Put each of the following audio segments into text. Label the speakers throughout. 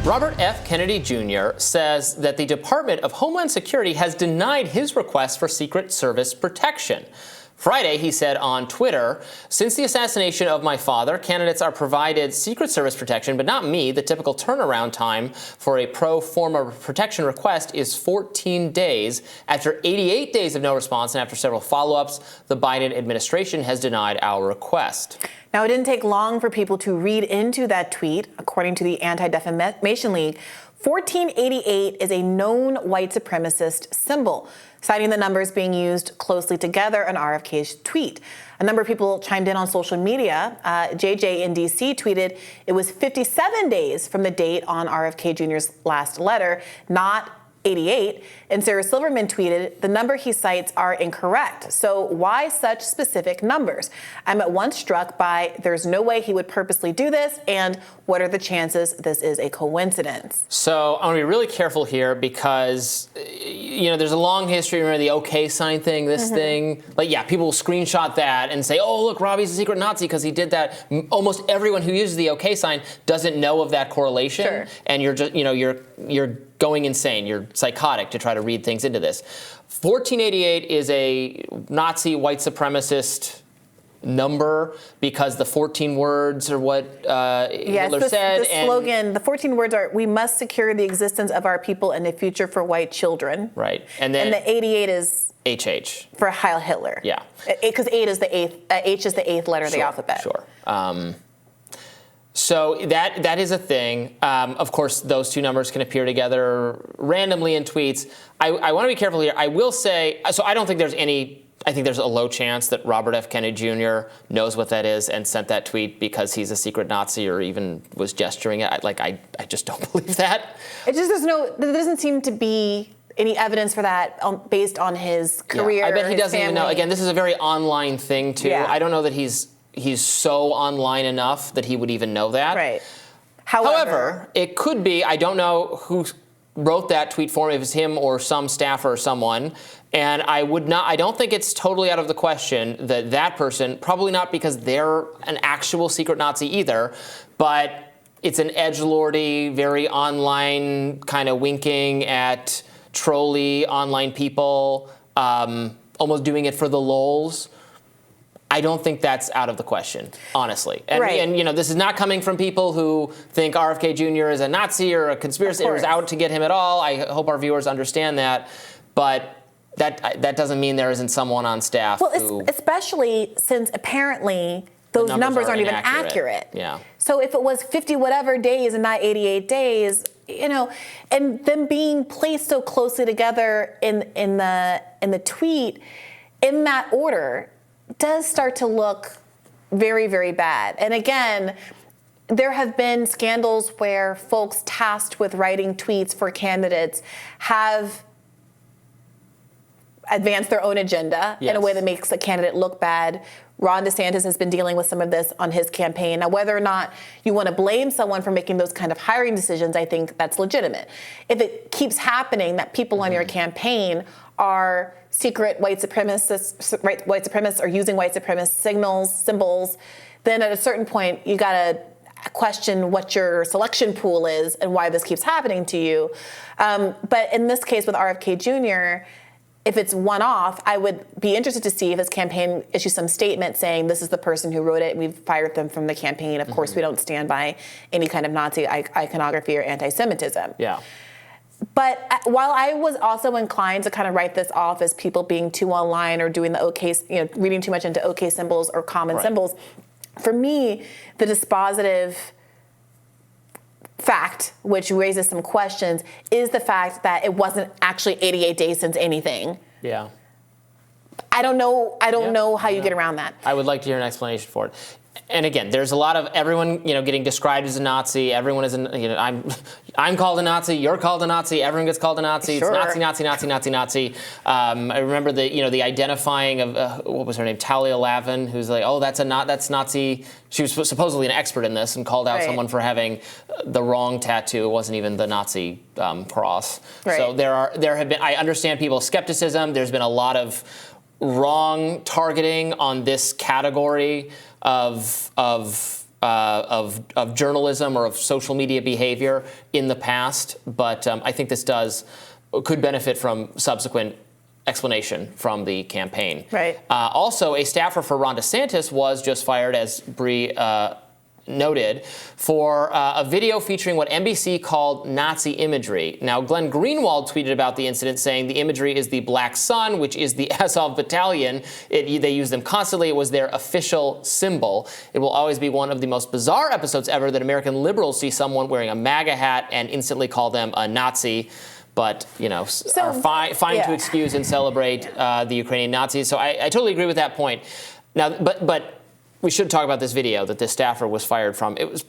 Speaker 1: Robert F. Kennedy Jr. says that the Department of Homeland Security has denied his request for Secret Service protection. Friday, he said on Twitter, "Since the assassination of my father, candidates are provided Secret Service protection, but not me. The typical turnaround time for a pro forma protection request is 14 days. After 88 days of no response and after several follow-ups, the Biden administration has denied our request."
Speaker 2: Now, it didn't take long for people to read into that tweet. According to the Anti-Defamation League, 1488 is a known white supremacist symbol, citing the numbers being used closely together in RFK's tweet. A number of people chimed in on social media. JJ in DC tweeted it was 57 days from the date on RFK Jr.'s last letter, not 88. And Sarah Silverman tweeted, "The number he cites are incorrect. So why such specific numbers? I'm at once struck by there's no way he would purposely do this, and what are the chances this is a coincidence?"
Speaker 1: So I want to be really careful here because, there's a long history. Remember the OK sign thing, this thing? Like, yeah, people will screenshot that and say, oh, look, Robbie's a secret Nazi because he did that. Almost everyone who uses the OK sign doesn't know of that correlation.
Speaker 2: Sure.
Speaker 1: And you're just, you're going insane. You're psychotic to try to read things into this. 1488 is a Nazi white supremacist number because the 14 words are what Hitler said.
Speaker 2: The slogan, the 14 words are, "We must secure the existence of our people and a future for white children."
Speaker 1: Right. And then
Speaker 2: the 88 is
Speaker 1: HH.
Speaker 2: for Heil Hitler.
Speaker 1: Yeah.
Speaker 2: Because H is the eighth letter of the alphabet.
Speaker 1: Sure. So that is a thing. Of course, those two numbers can appear together randomly in tweets. I want to be careful here. I will say, so I don't think there's I think there's a low chance that Robert F. Kennedy Jr. knows what that is and sent that tweet because he's a secret Nazi or even was gesturing it. I just don't believe that.
Speaker 2: It just there doesn't seem to be any evidence for that based on his career.
Speaker 1: Yeah, I bet he doesn't
Speaker 2: family.
Speaker 1: even know. Again, this is a very online thing too.
Speaker 2: Yeah.
Speaker 1: I don't know that he's so online enough that he would even know that.
Speaker 2: Right.
Speaker 1: However, it could be, I don't know who wrote that tweet for him, if it's him or some staffer or someone, and I don't think it's totally out of the question that person, probably not because they're an actual secret Nazi either, but it's an edgelordy, very online kind of winking at trolly online people, almost doing it for the lols. I don't think that's out of the question, honestly. And,
Speaker 2: right.
Speaker 1: and this is not coming from people who think RFK Jr. is a Nazi or a conspiracy or is out to get him at all. I hope our viewers understand that. But that doesn't mean there isn't someone on staff who...
Speaker 2: especially since apparently those numbers aren't even accurate.
Speaker 1: Yeah.
Speaker 2: So if it was 50 whatever days and not 88 days, and them being placed so closely together in the tweet in that order does start to look very, very bad. And again, there have been scandals where folks tasked with writing tweets for candidates have advanced their own agenda in a way that makes a candidate look bad. Ron DeSantis has been dealing with some of this on his campaign. Now, whether or not you want to blame someone for making those kind of hiring decisions, I think that's legitimate. If it keeps happening that people on your campaign are secret white supremacists or using white supremacist symbols, then at a certain point, you got to question what your selection pool is and why this keeps happening to you. But in this case with RFK Jr., if it's one-off, I would be interested to see if his campaign issues some statement saying this is the person who wrote it and we've fired them from the campaign. Of course, we don't stand by any kind of Nazi iconography or anti-Semitism.
Speaker 1: Yeah.
Speaker 2: But while I was also inclined to kind of write this off as people being too online or doing the OK, reading too much into OK symbols or common symbols, for me, the dispositive fact, which raises some questions, is the fact that it wasn't actually 88 days since anything.
Speaker 1: Yeah.
Speaker 2: I don't know how you get around that.
Speaker 1: I would like to hear an explanation for it. And again, there's a lot of everyone, getting described as a Nazi. Everyone is, I'm called a Nazi. You're called a Nazi. Everyone gets called a Nazi.
Speaker 2: Sure.
Speaker 1: It's Nazi. I remember the identifying of what was her name, Talia Lavin, who's like, oh, that's Nazi. She was supposedly an expert in this and called out someone for having the wrong tattoo. It wasn't even the Nazi cross.
Speaker 2: Right.
Speaker 1: So there have been. I understand people's skepticism. There's been a lot of wrong targeting on this category of of journalism or of social media behavior in the past, but I think this could benefit from subsequent explanation from the campaign.
Speaker 2: Right.
Speaker 1: Also, a staffer for Ron DeSantis was just fired, as Bree noted, for a video featuring what NBC called Nazi imagery. Now, Glenn Greenwald tweeted about the incident, saying the imagery is the Black Sun, which is the Azov battalion. They use them constantly. It was their official symbol. It will always be one of the most bizarre episodes ever that American liberals see someone wearing a MAGA hat and instantly call them a Nazi. But, are fine to excuse and celebrate the Ukrainian Nazis. So I totally agree with that point. Now, but we should talk about this video that this staffer was fired from. It was,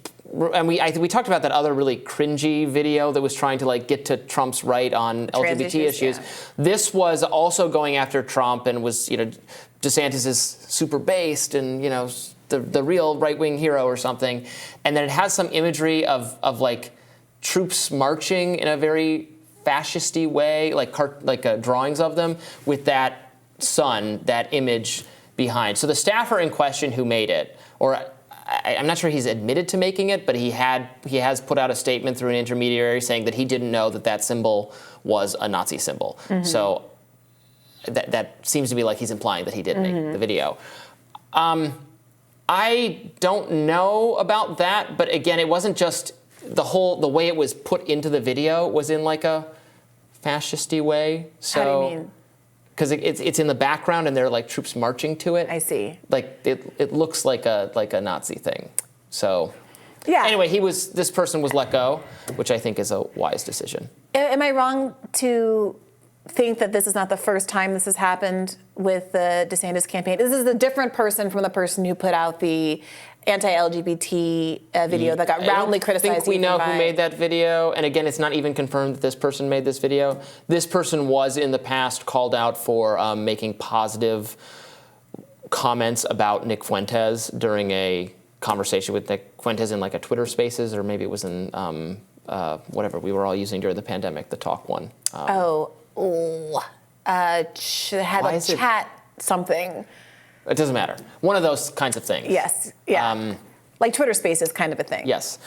Speaker 1: and we talked about that other really cringy video that was trying to get to Trump's right on LGBT issues. Yeah. This was also going after Trump and was, DeSantis is super based and, the real right-wing hero or something. And then it has some imagery of troops marching in a very fascisty way, like drawings of them with that sun, that image behind. So the staffer in question who made it, or I'm not sure he's admitted to making it, but he has put out a statement through an intermediary saying that he didn't know that symbol was a Nazi symbol. Mm-hmm. So that seems to be like he's implying that he did make the video. I don't know about that, but again, it wasn't just the way it was put into the video was in a fascisty way. So,
Speaker 2: how do you mean?
Speaker 1: Because it's in the background and there are troops marching to it.
Speaker 2: I see.
Speaker 1: It looks like a Nazi thing. So
Speaker 2: yeah.
Speaker 1: Anyway, this person was let go, which I think is a wise decision.
Speaker 2: Am I wrong to think that this is not the first time this has happened with the DeSantis campaign? This is a different person from the person who put out the anti-LGBT video that got roundly criticized.
Speaker 1: I think we know who made that video. And again, it's not even confirmed that this person made this video. This person was in the past called out for making positive comments about Nick Fuentes during a conversation with Nick Fuentes in a Twitter Spaces, or maybe it was in whatever we were all using during the pandemic, the talk one.
Speaker 2: Had a chat something.
Speaker 1: It doesn't matter. One of those kinds of things.
Speaker 2: Yes. Yeah. Like Twitter Spaces kind of a thing.
Speaker 1: Yes.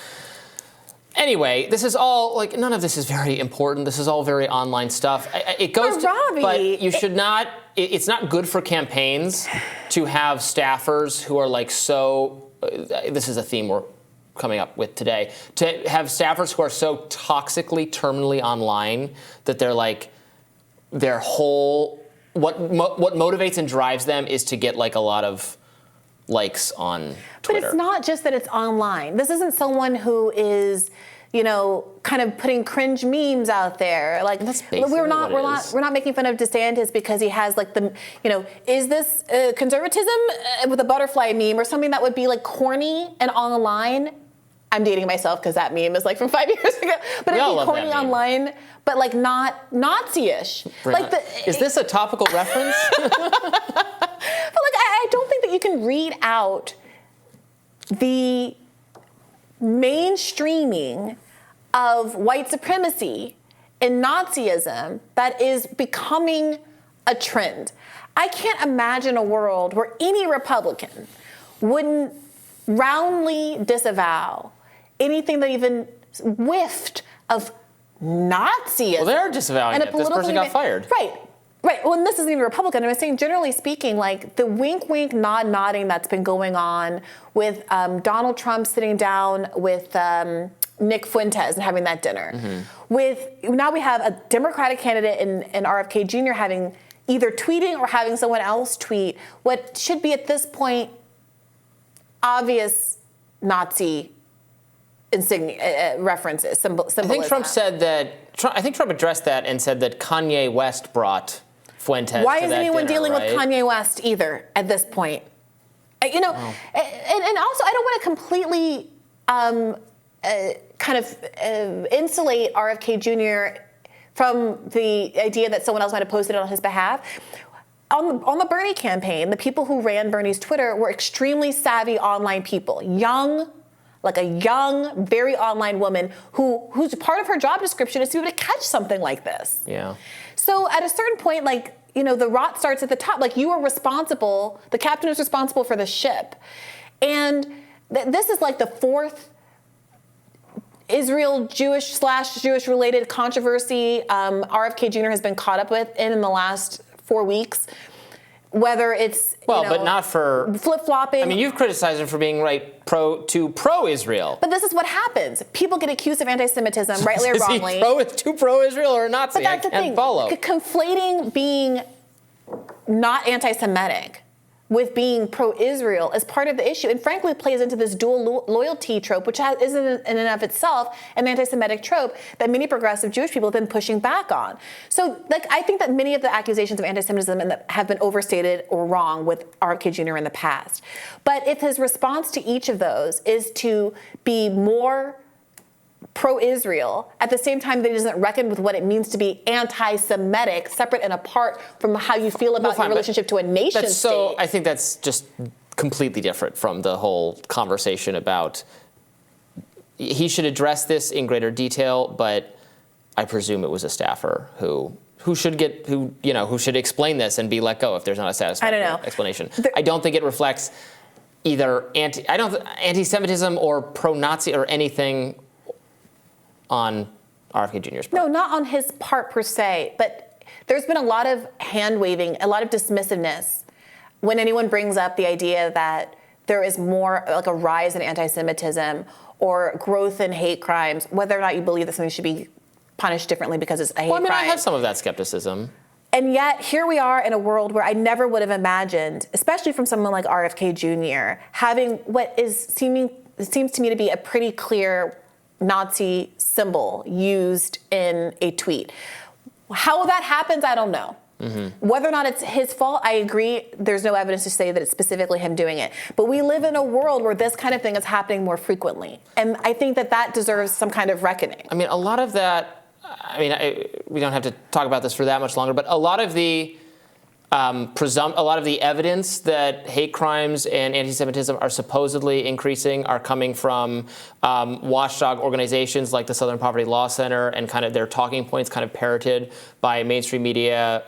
Speaker 1: Anyway, this is all none of this is very important. This is all very online stuff. It goes
Speaker 2: Robbie,
Speaker 1: but you should not. It's not good for campaigns to have staffers who are so. This is a theme we're coming up with today. To have staffers who are so toxically, terminally online that they're their whole. What motivates and drives them is to get a lot of likes on Twitter.
Speaker 2: But it's not just that it's online. This isn't someone who is, kind of putting cringe memes out there.
Speaker 1: That's basically
Speaker 2: we're not making fun of DeSantis because he has is this conservatism with a butterfly meme or something that would be corny and online? I'm dating myself because that meme is from 5 years ago. But it'd be corny online, but not Nazi-ish.
Speaker 1: Is this a topical reference?
Speaker 2: But I don't think that you can read out the mainstreaming of white supremacy and Nazism that is becoming a trend. I can't imagine a world where any Republican wouldn't roundly disavow anything that even whiffed of Nazism.
Speaker 1: Well, they're disavowing it. This person got fired.
Speaker 2: Right. Well, and this isn't even Republican. I was saying, generally speaking, the wink, nodding that's been going on with Donald Trump sitting down with Nick Fuentes and having that dinner. Mm-hmm. Now we have a Democratic candidate in RFK Jr. having either tweeting or having someone else tweet what should be at this point obvious Nazi insignia references, symbolism.
Speaker 1: I think Trump said that. I think Trump addressed that and said that Kanye West brought Fuentes.
Speaker 2: Why
Speaker 1: to
Speaker 2: is
Speaker 1: that
Speaker 2: anyone
Speaker 1: dinner,
Speaker 2: dealing
Speaker 1: right?
Speaker 2: with Kanye West either at this point? And also I don't want to completely insulate RFK Jr. from the idea that someone else might have posted it on his behalf. On the Bernie campaign, the people who ran Bernie's Twitter were extremely savvy online people, young, very online woman whose part of her job description is to be able to catch something like this.
Speaker 1: Yeah.
Speaker 2: So at a certain point, the rot starts at the top. You are responsible. The captain is responsible for the ship, and this is like the fourth Israel Jewish related controversy RFK Jr. has been caught up with in the last 4 weeks. Whether it's
Speaker 1: but not for
Speaker 2: flip-flopping.
Speaker 1: I mean, you've criticized him for being pro-Israel.
Speaker 2: But this is what happens. People get accused of anti-Semitism, rightly or wrongly.
Speaker 1: Is he pro-Israel or a Nazi?
Speaker 2: But that's the thing. Conflating being not anti-Semitic with being pro-Israel is part of the issue, and frankly plays into this dual loyalty trope, which is in and of itself an anti-Semitic trope that many progressive Jewish people have been pushing back on. So, I think that many of the accusations of anti-Semitism have been overstated or wrong with RFK Jr. in the past. But if his response to each of those is to be more pro-Israel, at the same time that he doesn't reckon with what it means to be anti-Semitic, separate and apart from how you feel about your relationship to a nation state.
Speaker 1: So I think that's just completely different from the whole conversation about he should address this in greater detail, but I presume it was a staffer who should explain this and be let go if there's not a satisfactory explanation. I don't think it reflects either anti-Semitism or pro-Nazi or anything on RFK Jr.'s part.
Speaker 2: No, not on his part per se, but there's been a lot of hand-waving, a lot of dismissiveness when anyone brings up the idea that there is more like a rise in anti-Semitism or growth in hate crimes, whether or not you believe that something should be punished differently because it's a hate crime.
Speaker 1: I have some of that skepticism.
Speaker 2: And yet, here we are in a world where I never would have imagined, especially from someone like RFK Jr., having what seems to me to be a pretty clear Nazi symbol used in a tweet. How that happens, I don't know. Mm-hmm. Whether or not it's his fault, I agree. There's no evidence to say that it's specifically him doing it. But we live in a world where this kind of thing is happening more frequently. And I think that deserves some kind of reckoning.
Speaker 1: I mean, a lot of that, we don't have to talk about this for that much longer, but a lot of the evidence that hate crimes and anti-Semitism are supposedly increasing are coming from watchdog organizations like the Southern Poverty Law Center, and kind of their talking points kind of parroted by mainstream media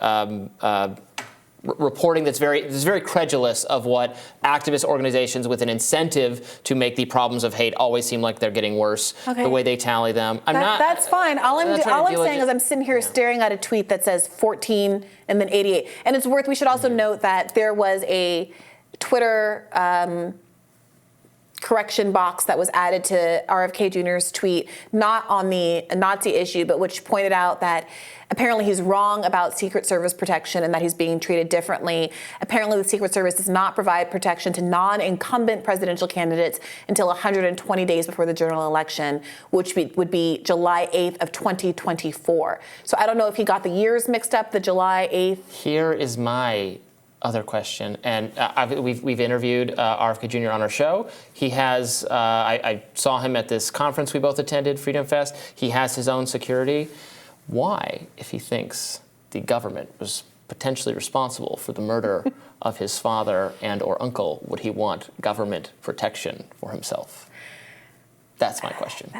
Speaker 1: reporting that's very credulous of what activist organizations with an incentive to make the problems of hate always seem like they're getting worse, the way they tally them.
Speaker 2: That's fine. All I'm saying is I'm sitting here staring at a tweet that says 14 and then 88. And we should also note that there was a Twitter correction box that was added to RFK Jr.'s tweet, not on the Nazi issue, but which pointed out that apparently he's wrong about Secret Service protection and that he's being treated differently. Apparently the Secret Service does not provide protection to non-incumbent presidential candidates until 120 days before the general election, which would be July 8th of 2024. So I don't know if he got the years mixed up, the July 8th.
Speaker 1: Here is my other question, and we've interviewed RFK Jr. on our show. He has, I saw him at this conference we both attended, Freedom Fest. He has his own security. Why, if he thinks the government was potentially responsible for the murder of his father and or uncle, would he want government protection for himself? That's my question.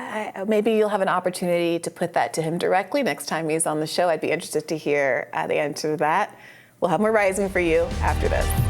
Speaker 2: Maybe you'll have an opportunity to put that to him directly next time he's on the show. I'd be interested to hear the answer to that. We'll have more Rising for you after this.